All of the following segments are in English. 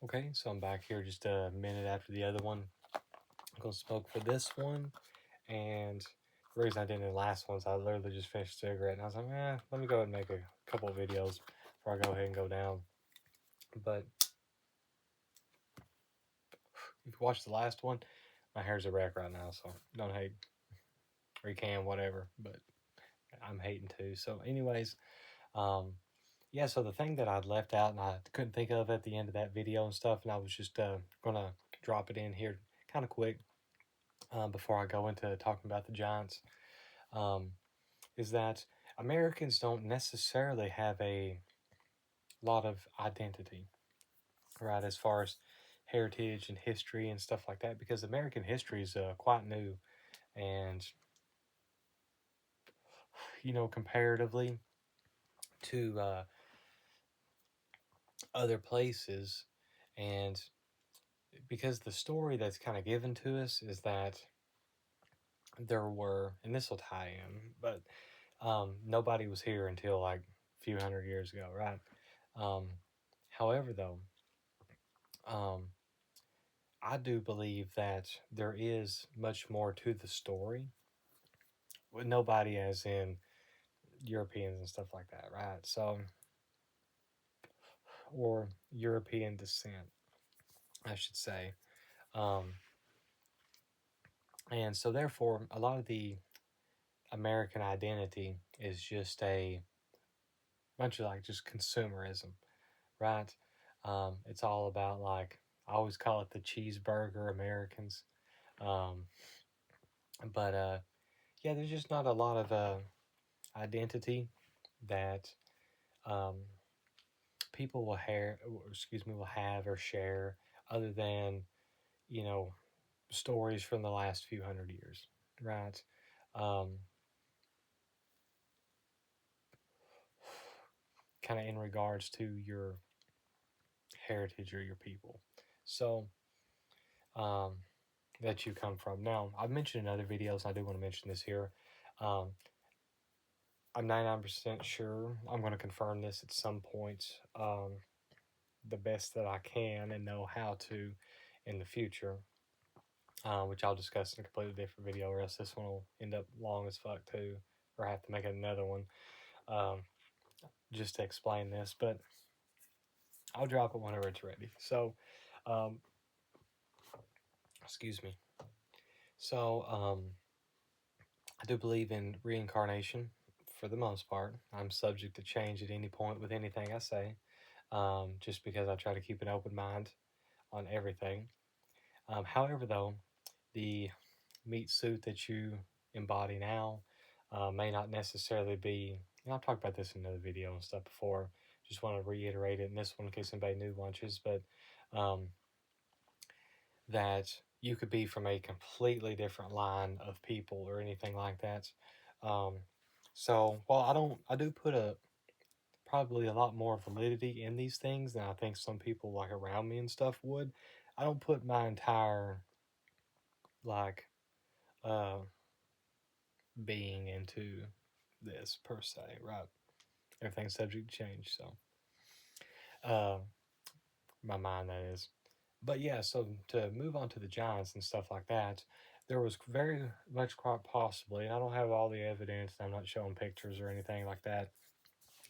Okay, so I'm back here just a minute after the other one. I'm gonna smoke for this one, and the reason I didn't in the last one is I literally just finished a cigarette, and I was like, let me go ahead and make a couple of videos before I go ahead and go down. But if you watch the last one, my hair's a wreck right now, so don't hate, or you can, whatever, but I'm hating too. So anyways, um, yeah, so the thing that I'd left out and I couldn't think of at the end of that video and stuff, and I was just gonna drop it in here kind of quick before I go into talking about the Giants, um, is that Americans don't necessarily have a lot of identity, right, as far as heritage and history and stuff like that, because American history is quite new and, comparatively to other places. And because the story that's kind of given to us is that there were, and this will tie in, but nobody was here until like a few hundred years ago, right? Um, However, though, um, I do believe that there is much more to the story. With nobody, as in Europeans and stuff like that, right? So, or European descent, I should say. Um, and so, therefore, a lot of the American identity is just a bunch of like just consumerism, right? It's all about like, I always call it the cheeseburger Americans. Um, but yeah, there's just not a lot of identity that um, people will have or share, other than you know stories from the last few hundred years, right? Um, kind of in regards to your heritage or your people. So um, that you come from. Now, I've mentioned in other videos, I do want to mention this here. Um, I'm 99% sure I'm going to confirm this at some point, the best that I can and know how to in the future, which I'll discuss in a completely different video, or else this one will end up long as fuck too, or I have to make another one um, just to explain this. But I'll drop it whenever it's ready. So, um, excuse me. So, I do believe in reincarnation for the most part. I'm subject to change at any point with anything I say, just because I try to keep an open mind on everything. However, though, the meat suit that you embody now may not necessarily be. I've talked about this in another video and stuff before. Just want to reiterate it in this one in case anybody new watches, but um, that you could be from a completely different line of people or anything like that. Um, so while I do put a probably a lot more validity in these things than I think some people like around me and stuff would. I don't put my entire like uh being into this per se, right? Everything's subject to change, so uh my mind that is. But yeah, so to move on to the Giants and stuff like that, there was very much quite possibly, and I don't have all the evidence, I'm not showing pictures or anything like that.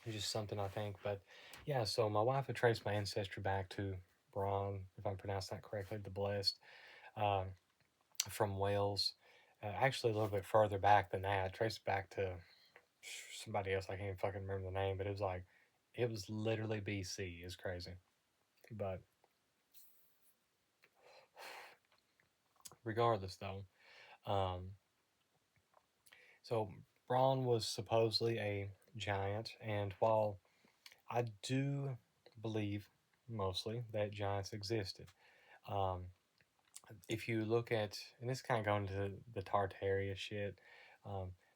It's just something I think. But yeah, so my wife had traced my ancestry back to Braun, if I'm pronouncing that correctly, the Blessed, um, from Wales. Actually, a little bit further back than that, traced back to somebody else. I can't even fucking remember the name, but it was literally BC. It's crazy. But regardless, though, um, so Braun was supposedly a giant, and while I do believe mostly that giants existed, um, if you look at, and this kind of going to the Tartaria shit,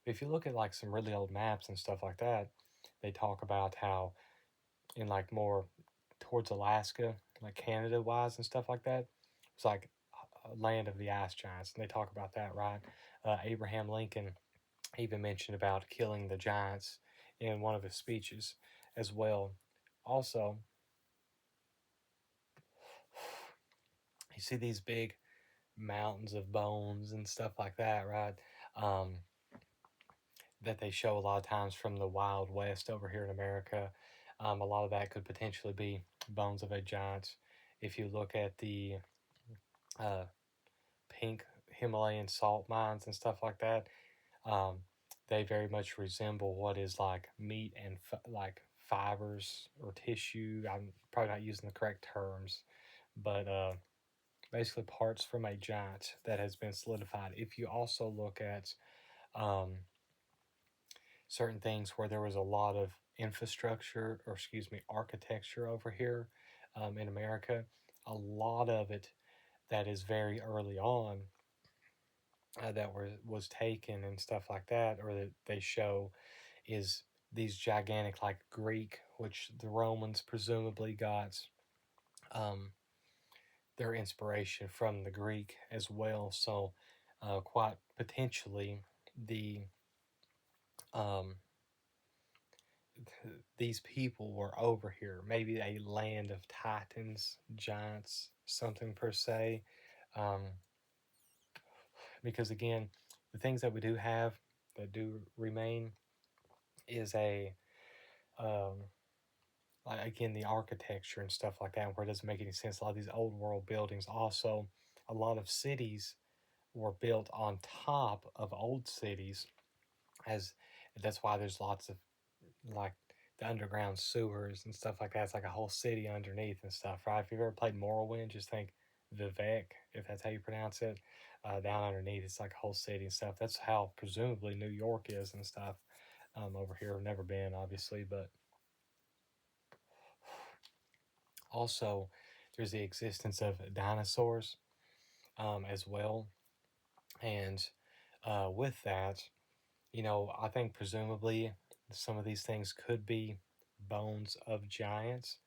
if you look at like some really old maps and stuff like that, they talk about how in like more towards Alaska, like Canada wise and stuff like that, it's like a land of the ice giants, and they talk about that, right? Abraham Lincoln even mentioned about killing the giants in one of his speeches as well. Also, you see these big mountains of bones and stuff like that, right? Um, that they show a lot of times from the Wild West over here in America. A lot of that could potentially be bones of a giant. If you look at the uh, pink Himalayan salt mines and stuff like that, um, they very much resemble what is like meat and like fibers or tissue. I'm probably not using the correct terms, but basically parts from a giant that has been solidified. If you also look at um, certain things where there was a lot of infrastructure, or excuse me, architecture over here in America, a lot of it that is very early on that was taken and stuff like that, or that they show is these gigantic like Greek, which the Romans presumably got um, their inspiration from the Greek as well. So quite potentially the um, these people were over here, maybe a land of titans, giants, something per se. Um, because again, the things that we do have that do remain is a um, like again the architecture and stuff like that, where it doesn't make any sense. A lot of these old world buildings, also a lot of cities were built on top of old cities, as that's why there's lots of like the underground sewers and stuff like that. It's like a whole city underneath and stuff, right? If you've ever played Morrowind, just think Vivek, if that's how you pronounce it. Down underneath, it's like a whole city and stuff. That's how presumably New York is and stuff. Over here, I've never been, obviously, but also there's the existence of dinosaurs as well. And with that, I think presumably some of these things could be bones of giants.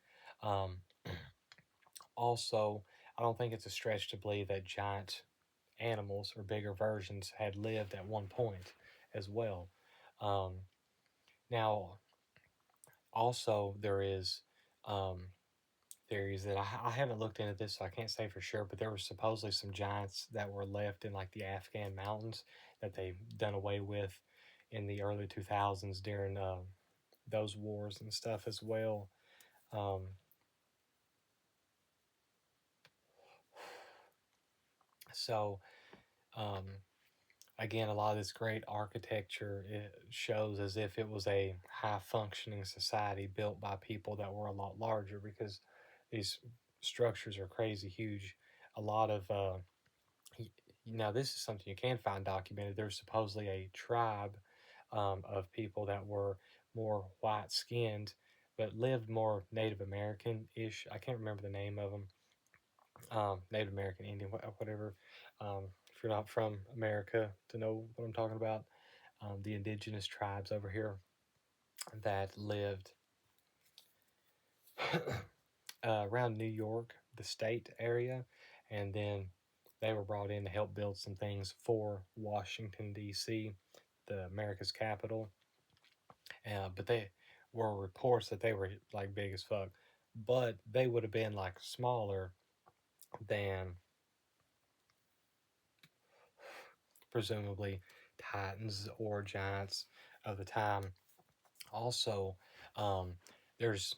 Um, Also, I don't think it's a stretch to believe that giant animals or bigger versions had lived at one point as well. Um, Now, also, there is um, theories that I haven't looked into this, so I can't say for sure, but there were supposedly some giants that were left in like the Afghan mountains that they've done away with in the early 2000s during those wars and stuff as well. Um, so, um, again, a lot of this great architecture it shows as if it was a high functioning society built by people that were a lot larger, because these structures are crazy huge. A lot of now this is something you can find documented. There's supposedly a tribe of people that were more white skinned, but lived more Native American ish. I can't remember the name of them. Native American, Indian, whatever. If you're not from America to know what I'm talking about, the indigenous tribes over here that lived around New York, the state area, and then they were brought in to help build some things for Washington, D.C., the America's capital. But they were reports that they were like big as fuck, but they would have been like smaller than presumably titans or giants of the time. Also, um, there's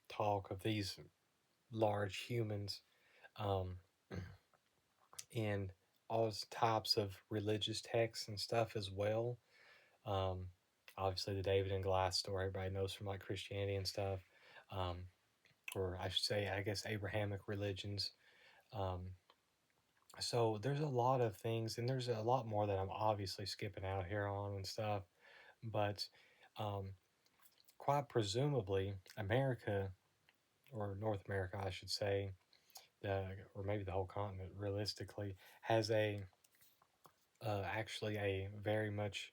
talk of these large humans um, in all types of religious texts and stuff as well. Um, Obviously, the David and Goliath story everybody knows from like Christianity and stuff, um, or I should say, I guess Abrahamic religions. Um, so there's a lot of things, and there's a lot more that I'm obviously skipping out here on and stuff, but um, quite presumably, America, or North America, I should say, or maybe the whole continent, realistically, has a actually a very much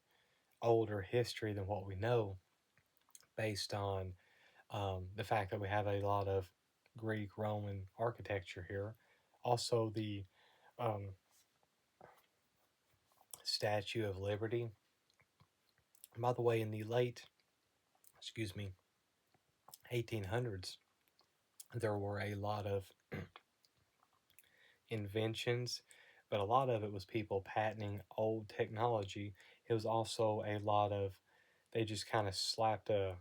older history than what we know, based on the fact that we have a lot of Greek Roman architecture here. Also, the um, Statue of Liberty. By the way, in the late, excuse me, 1800s, there were a lot of inventions, but a lot of it was people patenting old technology. It was also a lot of, they just kind of slapped a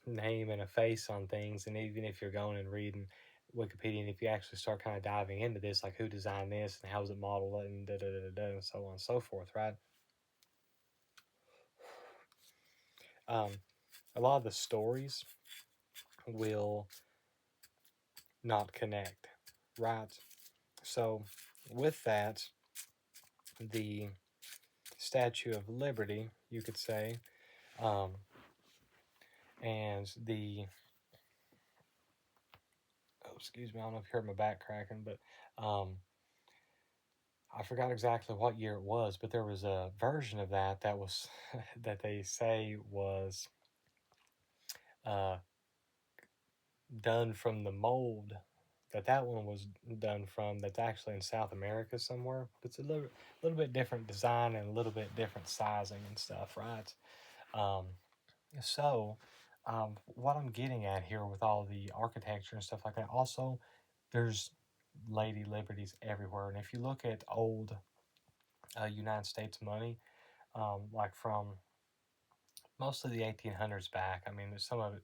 name and a face on things. And even if you're going and reading Wikipedia, and if you actually start kind of diving into this, like who designed this and how was it modeled and da da da da, and so on and so forth, right? Um, a lot of the stories will not connect, right? So, with that, the Statue of Liberty, you could say, um, and the, oh, excuse me, I don't know if you heard my back cracking, but I forgot exactly what year it was, but there was a version of that was that they say was uh, done from the mold that one was done from. That's actually in South America somewhere. But it's a little bit different design and a little bit different sizing and stuff, right? Um, so, what I'm getting at here with all the architecture and stuff like that, also there's Lady Liberties everywhere, and if you look at old United States money, like from most of the 1800s back. I mean, some of it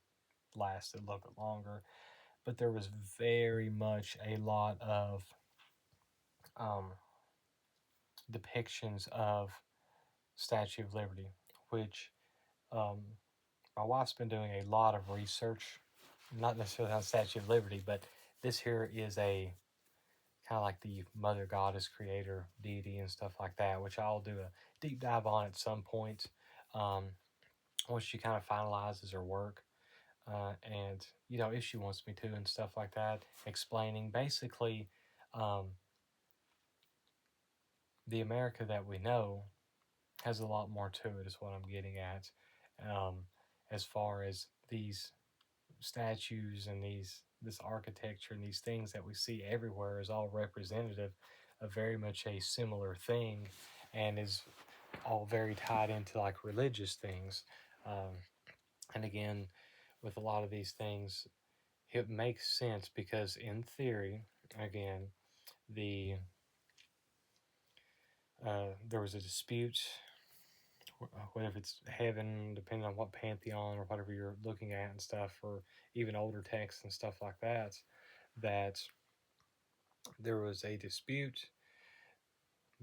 lasted a little bit longer, but there was very much a lot of um, depictions of Statue of Liberty, which um, my wife's been doing a lot of research, not necessarily on Statue of Liberty, but this here is a kind of like the mother goddess creator deity and stuff like that, which I'll do a deep dive on at some point um, once she kind of finalizes her work. And if she wants me to and stuff like that, explaining basically um, the America that we know has a lot more to it, is what I'm getting at. Um, as far as these statues and this architecture and these things that we see everywhere is all representative of very much a similar thing, and is all very tied into like religious things. And again, with a lot of these things, it makes sense because in theory, again, the there was a dispute, whether it's heaven, depending on what pantheon or whatever you're looking at and stuff, or even older texts and stuff like that, that there was a dispute.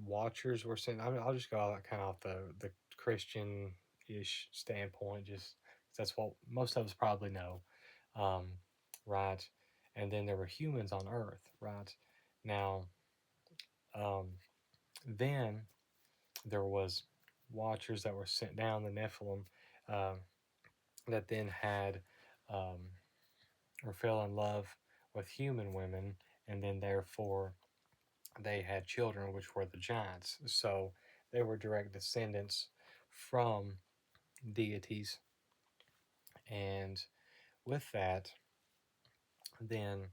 Watchers were sent. I mean, I'll just go out kind of off the Christian ish standpoint, just that's what most of us probably know, um, right? And then there were humans on Earth, right? Now, um, then there was watchers that were sent down, the Nephilim, uh, that then had um, or fell in love with human women, and then therefore they had children, which were the giants. So they were direct descendants from deities, and with that, then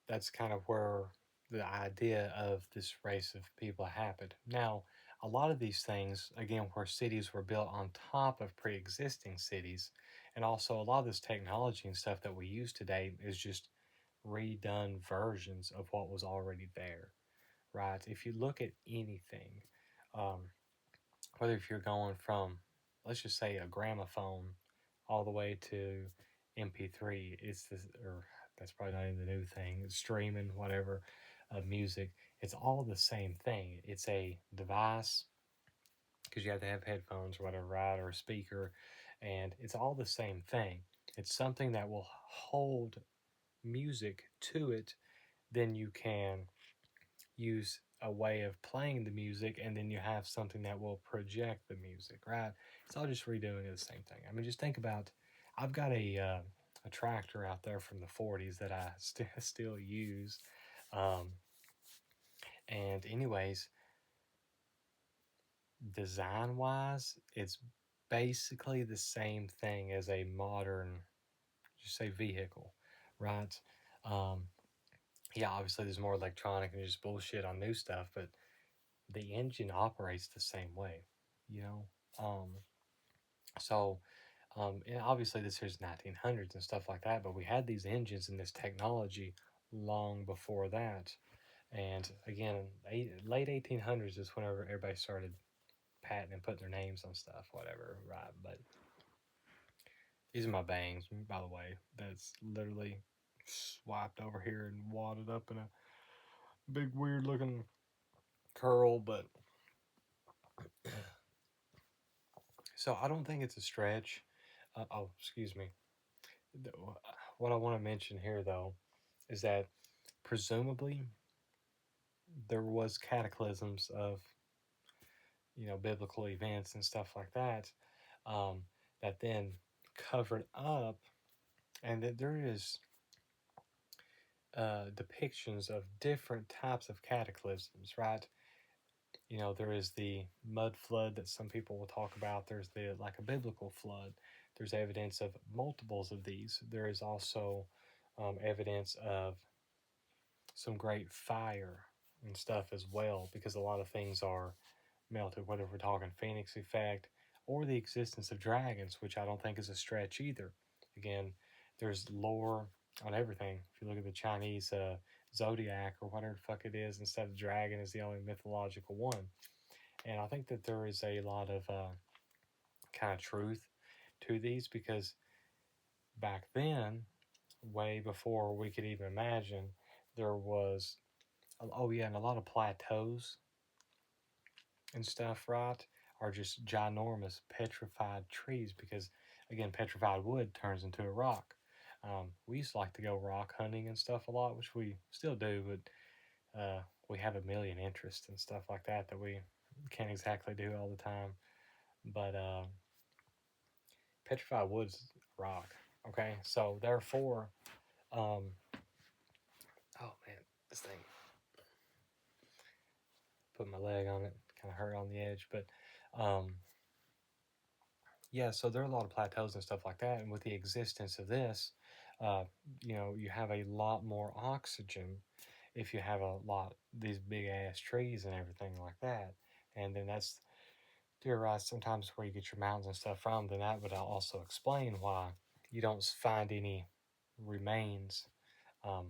that's kind of where the idea of this race of people happened. Now, a lot of these things, again, where cities were built on top of pre existing cities, and also a lot of this technology and stuff that we use today is just redone versions of what was already there, right? If you look at anything, um, whether if you're going from, let's just say, a gramophone all the way to MP3, it's this, or that's probably not even the new thing, streaming, whatever, music, it's all the same thing. It's a device, because you have to have headphones or whatever, right, or a speaker, and it's all the same thing. It's something that will hold music to it. Then you can use a way of playing the music, and then you have something that will project the music, right? It's all just redoing the same thing. I mean, just think about, I've got a tractor out there from the 40s that I still use. Um, and anyways, design wise, it's basically the same thing as a modern, just say, vehicle, right? Um, yeah, obviously there's more electronic and just bullshit on new stuff, but the engine operates the same way, you know. And obviously this is 1900s and stuff like that, but we had these engines and this technology long before that, And again, late 1800s is whenever everybody started patenting and putting their names on stuff, whatever, right? But these are my bangs, by the way. That's literally swiped over here and wadded up in a big weird looking curl. But so I don't think it's a stretch. Oh, excuse me. What I want to mention here, though, is that presumably there was cataclysms of biblical events and stuff like that, um, that then covered up, and that there is depictions of different types of cataclysms, right? There is the mud flood that some people will talk about. There's the like a biblical flood. There's evidence of multiples of these. There is also evidence of some great fire and stuff as well, because a lot of things are melted, whether we're talking Phoenix effect or the existence of dragons, which I don't think is a stretch either. Again, there's lore on everything. If you look at the Chinese zodiac or whatever the fuck it is, instead of dragon is the only mythological one. And I think that there is a lot of kind of truth to these, because back then, way before we could even imagine, there was, oh yeah, and a lot of plateaus and stuff, right, are just ginormous petrified trees, because, again, petrified wood turns into a rock. We used to like to go rock hunting and stuff a lot, which we still do, but we have a million interests and stuff like that that we can't exactly do all the time. But petrified wood's rock. Okay, so therefore, um, oh man, this thing, put my leg on it, kind of hurt on the edge, but yeah, so there are a lot of plateaus and stuff like that, and with the existence of this, uh, you have a lot more oxygen if you have a lot these big ass trees and everything like that, and then that's theorized sometimes where you get your mountains and stuff from. Then that would also explain why you don't find any remains um,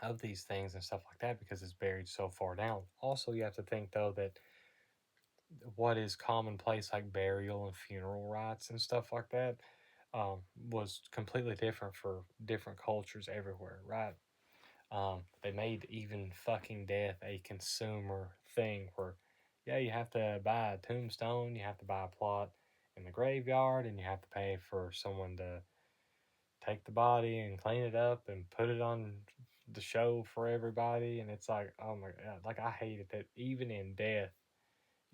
of these things and stuff like that, because it's buried so far down. Also, you have to think though that what is commonplace, like burial and funeral rites and stuff like that, um, was completely different for different cultures everywhere, right? They made even fucking death a consumer thing where, yeah, you have to buy a tombstone, you have to buy a plot in the graveyard, and you have to pay for someone to take the body and clean it up and put it on the show for everybody. And it's like, oh my god, like I hate it that even in death,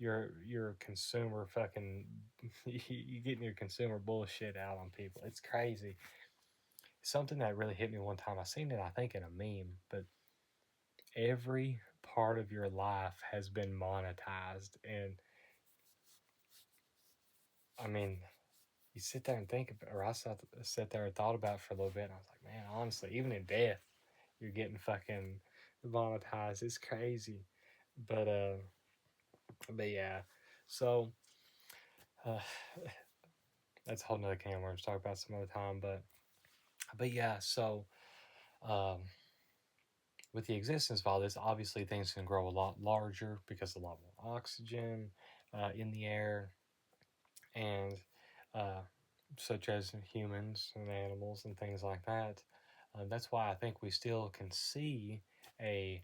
you're consumer fucking you getting your consumer bullshit out on people. It's crazy. Something that really hit me one time, I seen it I think in a meme, but every part of your life has been monetized. And I mean, you sit there and think of, or I sat there and thought about it for a little bit, and I was like, man, honestly, even in death, you're getting fucking monetized. It's crazy. But yeah, so uh, that's a whole nother can of worms to talk about some other time. But yeah, so um, with the existence of all this, obviously things can grow a lot larger because a lot more oxygen in the air, and uh, such as humans and animals and things like that. That's why I think we still can see a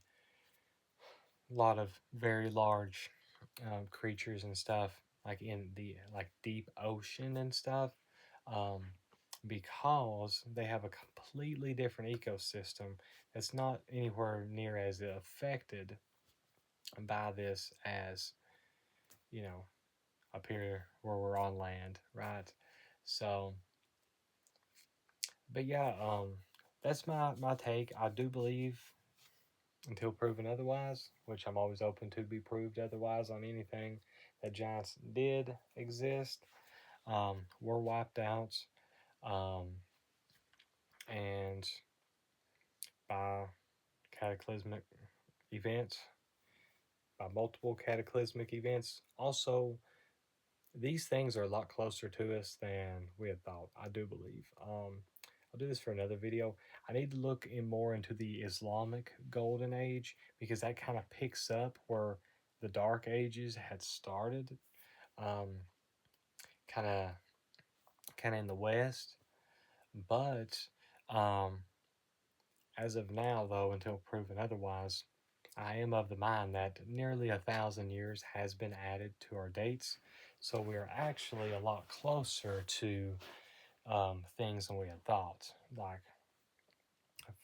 lot of very large creatures and stuff, like in the like deep ocean and stuff, um, because they have a completely different ecosystem that's not anywhere near as affected by this as you know up here where we're on land, right? So, but yeah, that's my take. I do believe, until proven otherwise, which I'm always open to be proved otherwise on anything, that giants did exist, were wiped out, um, and by cataclysmic events, by multiple cataclysmic events. Also, these things are a lot closer to us than we had thought, I do believe. I'll do this for another video. I need to look in more into the Islamic Golden Age because that kind of picks up where the Dark Ages had started, um, kind of in the West. But um, as of now, though, until proven otherwise, I am of the mind that nearly 1,000 years has been added to our dates, so we are actually a lot closer to things than we had thought. Like,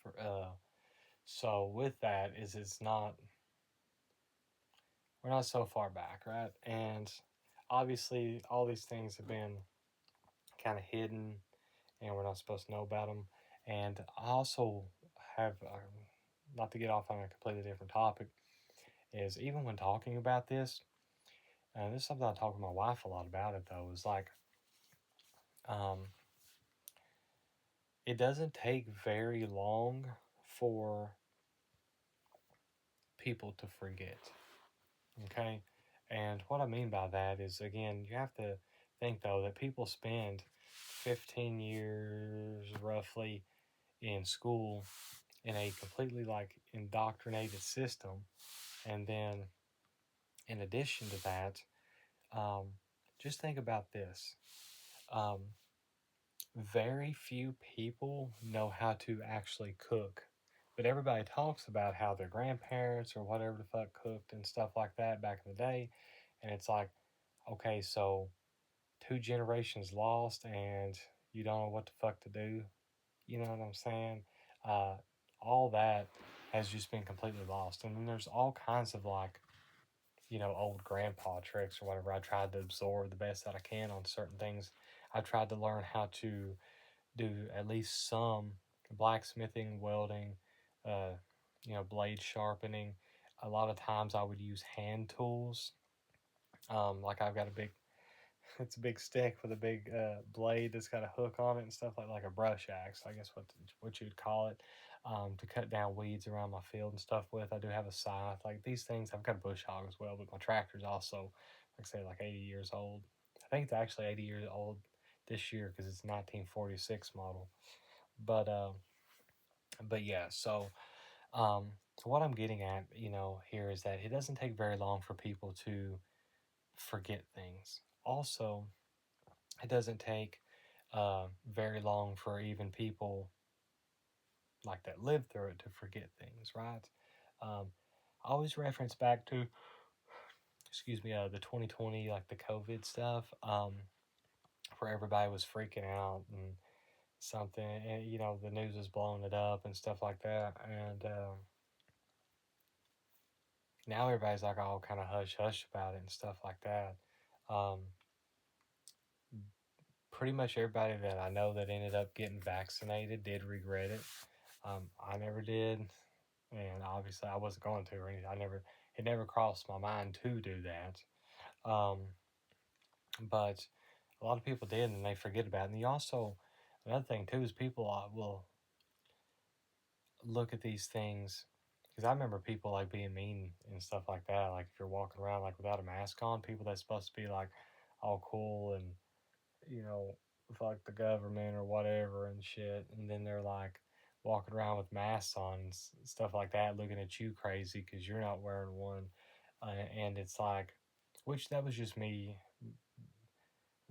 for, so with that is it's not we're not so far back, right? And obviously, all these things have been kind of hidden, and we're not supposed to know about them. And I also have, not to get off on a completely different topic, is even when talking about this, and this is something I talk with my wife a lot about it though, is like, um, it doesn't take very long for people to forget. Okay. And what I mean by that is, again, you have to think though that people spend 15 years roughly in school in a completely like indoctrinated system. And then in addition to that, um, just think about this. Um, very few people know how to actually cook. But everybody talks about how their grandparents or whatever the fuck cooked and stuff like that back in the day. And it's like, okay, so two generations lost and you don't know what the fuck to do. You know what I'm saying? Uh, all that has just been completely lost. And then there's all kinds of like, old grandpa tricks or whatever. I tried to absorb the best that I can on certain things. I tried to learn how to do at least some blacksmithing, welding, uh, blade sharpening. A lot of times I would use hand tools. Like I've got a big, it's a big stick with a big blade that's got a hook on it and stuff like a brush axe. I guess what you'd call it, to cut down weeds around my field and stuff with. I do have a scythe. Like these things, I've got a bush hog as well, but my tractor's also, like I say, like 80 years old. I think it's actually 80 years old this year because it's 1946 model. But yeah, um, so what I'm getting at, here is that it doesn't take very long for people to forget things. Also, it doesn't take very long for even people like that live through it to forget things, right? I always reference back to, excuse me, the 2020, like the COVID stuff, where everybody was freaking out and something, and the news was blowing it up and stuff like that, and now everybody's like all kind of hush hush about it and stuff like that. Um, Pretty much everybody that I know that ended up getting vaccinated did regret it. I never did, and obviously I wasn't going to or anything. It never crossed my mind to do that. But a lot of people did, and they forget about it. And you also, another thing too is people will look at these things because I remember people like being mean and stuff like that. Like if you're walking around like without a mask on, people that's supposed to be like all cool and you know fuck the government or whatever and shit, and then they're like walking around with masks on and stuff like that, looking at you crazy because you're not wearing one, and it's like, which that was just me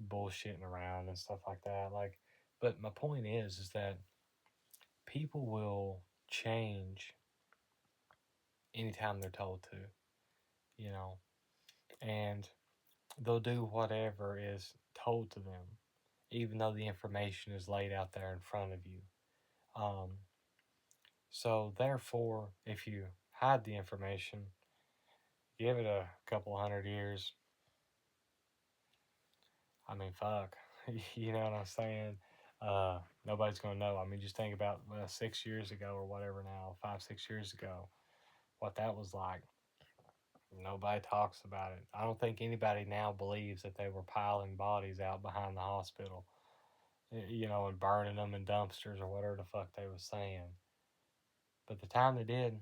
bullshitting around and stuff like that. Like, but my point is that people will change anytime they're told to, you know, and they'll do whatever is told to them, even though the information is laid out there in front of you. Um, so, therefore, if you hide the information, give it a couple 100 years. I mean, fuck. You know what I'm saying? Nobody's going to know. I mean, just think about 6 years ago or whatever now, 5, 6 years ago, what that was like. Nobody talks about it. I don't think anybody now believes that they were piling bodies out behind the hospital, and burning them in dumpsters or whatever the fuck they was saying. But the time they did,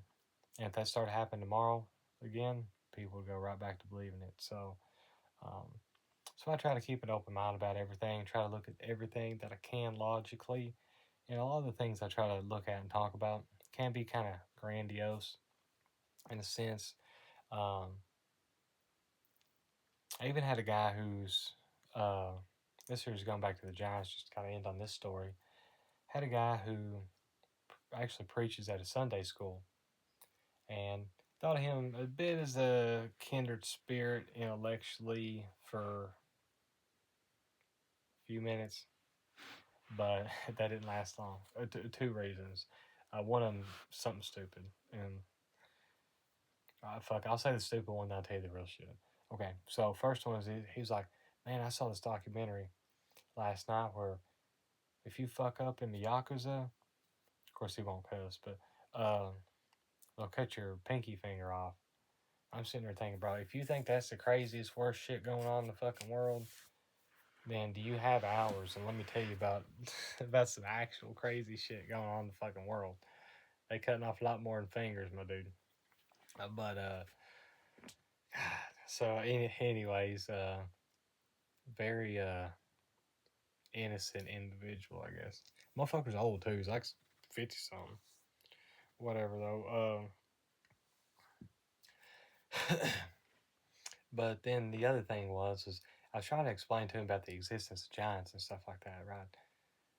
and if that started happening tomorrow again, people would go right back to believing it. Um, so I try to keep an open mind about everything, try to look at everything that I can logically, And a lot of the things I try to look at and talk about can be kind of grandiose in a sense. Um, I even had a guy who's, uh, this year's going back to the Giants, just to kind of end on this story. Had a guy who actually preaches at a Sunday school, and thought of him a bit as a kindred spirit intellectually for a few minutes, but that didn't last long. Two reasons. One of them, something stupid, and fuck, I'll say the stupid one, then I'll tell you the real shit. Okay, so first one is he was like, man, I saw this documentary last night where if you fuck up in the Yakuza, of course he won't cuss, but they'll cut your pinky finger off. I'm sitting there thinking, bro, if you think that's the craziest, worst shit going on in the fucking world, then do you have hours? And let me tell you about about some actual crazy shit going on in the fucking world. They cutting off a lot more than fingers, my dude. But so anyways, very innocent individual, I guess. Motherfucker's old too. He's like 50 something. Whatever though. But then the other thing is I was trying to explain to him about the existence of giants and stuff like that, right?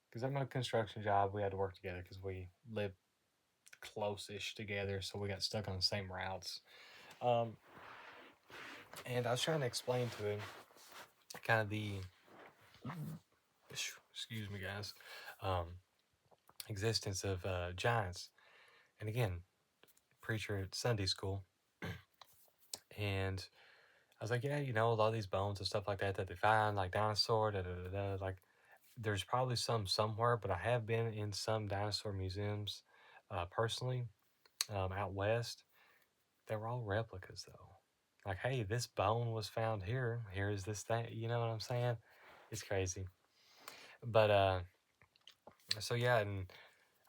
Because I'm in a construction job, we had to work together because we lived close-ish together, so we got stuck on the same routes. Um, and I was trying to explain to him kind of the, excuse me, guys, um, existence of giants. And again, preacher at Sunday school, and I was like, yeah, you know, a lot of these bones and stuff like that that they find, like dinosaur, like there's probably some somewhere, but I have been in some dinosaur museums personally out west. They were all replicas though. Like, hey, this bone was found here. Here is this thing. You know what I'm saying? It's crazy. But so yeah, and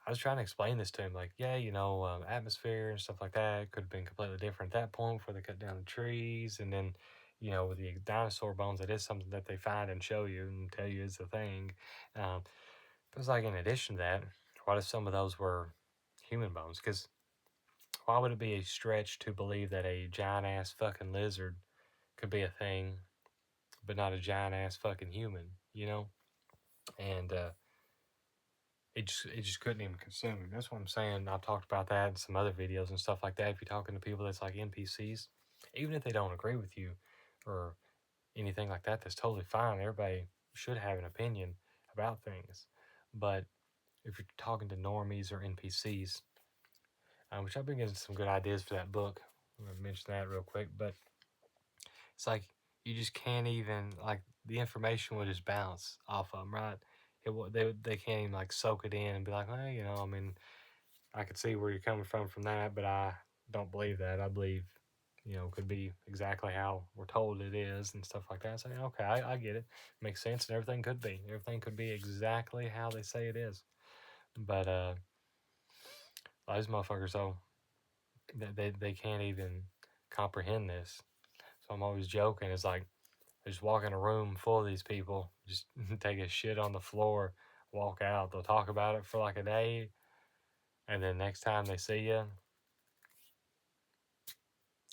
I was trying to explain this to him, like, yeah, you know, atmosphere and stuff like that could have been completely different at that point before they cut down the trees, and then, you know, with the dinosaur bones, it is something that they find and show you and tell you is a thing. It was like, in addition to that, what if some of those were human bones? Because why would it be a stretch to believe that a giant ass fucking lizard could be a thing, but not a giant ass fucking human, you know? And it just couldn't even consume him. That's what I'm saying. I've talked about that in some other videos and stuff like that. If you're talking to people that's like NPCs, even if they don't agree with you or anything like that, that's totally fine. Everybody should have an opinion about things. But if you're talking to normies or NPCs, which I've been getting some good ideas for that book, I'm going to mention that real quick, but it's like you just can't even, like, the information will just bounce off of them, right? They can't even like soak it in and be like, well, you know, I mean, I could see where you're coming from that, but I don't believe that. I believe, you know, could be exactly how we're told it is and stuff like that. So, okay, I get it. Makes sense, and everything could be. Everything could be exactly how they say it is. But these motherfuckers, though, they can't even comprehend this. So I'm always joking. It's like, just walk in a room full of these people, just take a shit on the floor, walk out. They'll talk about it for like a day, and then next time they see you,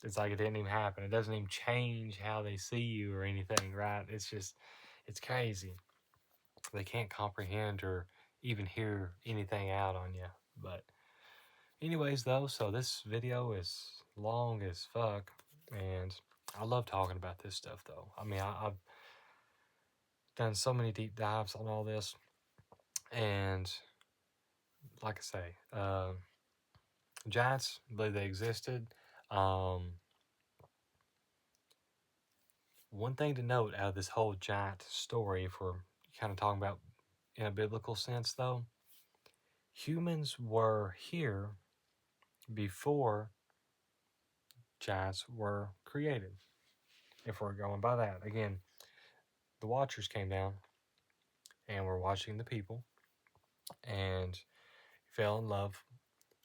it's like it didn't even happen. It doesn't even change how they see you or anything, right? It's just, it's crazy. They can't comprehend or even hear anything out on you. But, anyways, though, so this video is long as fuck, and I love talking about this stuff, though. I mean, I've done so many deep dives on all this, and like I say, giants, I believe they existed. Um, One thing to note out of this whole giant story, if we're kind of talking about in a biblical sense, though, humans were here before giants were created. If we're going by that, again, the Watchers came down and were watching the people and fell in love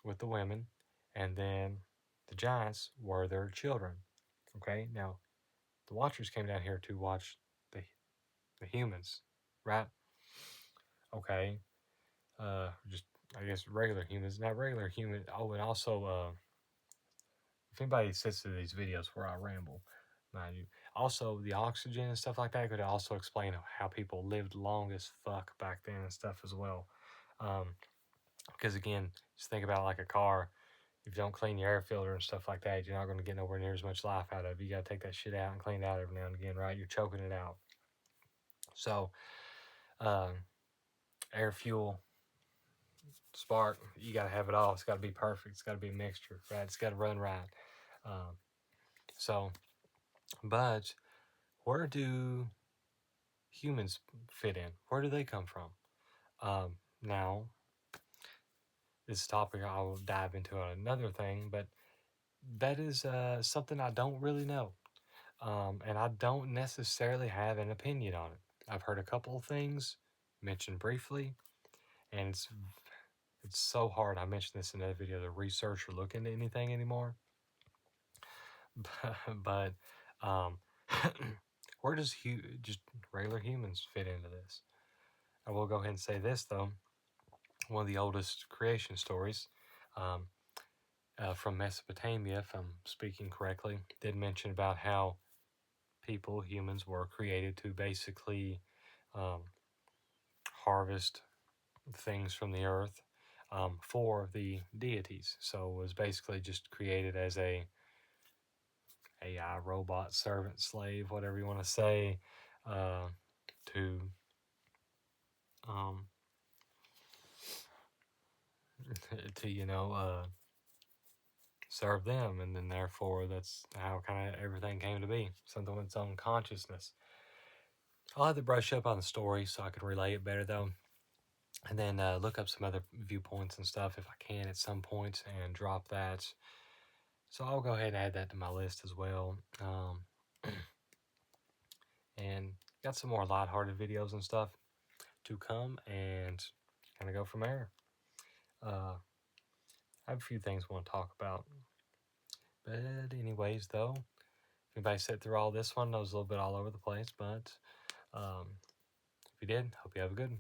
with the women, and then the giants were their children. Okay, now the Watchers came down here to watch the humans, right? Okay. just I guess regular humans, not regular human. Oh, and also if anybody sits through these videos where I ramble, mind you, also the oxygen and stuff like that could also explain how people lived long as fuck back then and stuff as well. Because again, just think about like a car. If you don't clean your air filter and stuff like that, you're not going to get nowhere near as much life out of it. You got to take that shit out and clean it out every now and again, right? You're choking it out. So, um, air, fuel, spark, you got to have it all. It's got to be perfect. It's got to be a mixture, right? It's got to run right. Um, so, but where do humans fit in? Where do they come from? Now, this topic I will dive into another thing, but that is something I don't really know. And I don't necessarily have an opinion on it. I've heard a couple of things mentioned briefly, and it's so hard. I mentioned this in another video to research or look into anything anymore. But um, where does just regular humans fit into this? I will go ahead and say this though. One of the oldest creation stories um, from Mesopotamia, if I'm speaking correctly, did mention about how people, humans, were created to basically um, harvest things from the earth for the deities. So it was basically just created as a AI robot servant slave, whatever you want to say, uh, to um, to serve them, and then therefore that's how kind of everything came to be. Something with its own consciousness. I'll have to brush up on the story so I can relay it better though, and then look up some other viewpoints and stuff if I can at some point and drop that. So I'll go ahead and add that to my list as well. And got some more lighthearted videos and stuff to come and kind of go from there. I have a few things I want to talk about. But anyways, though, if anybody sat through all this one, knows a little bit all over the place. But if you did, hope you have a good one.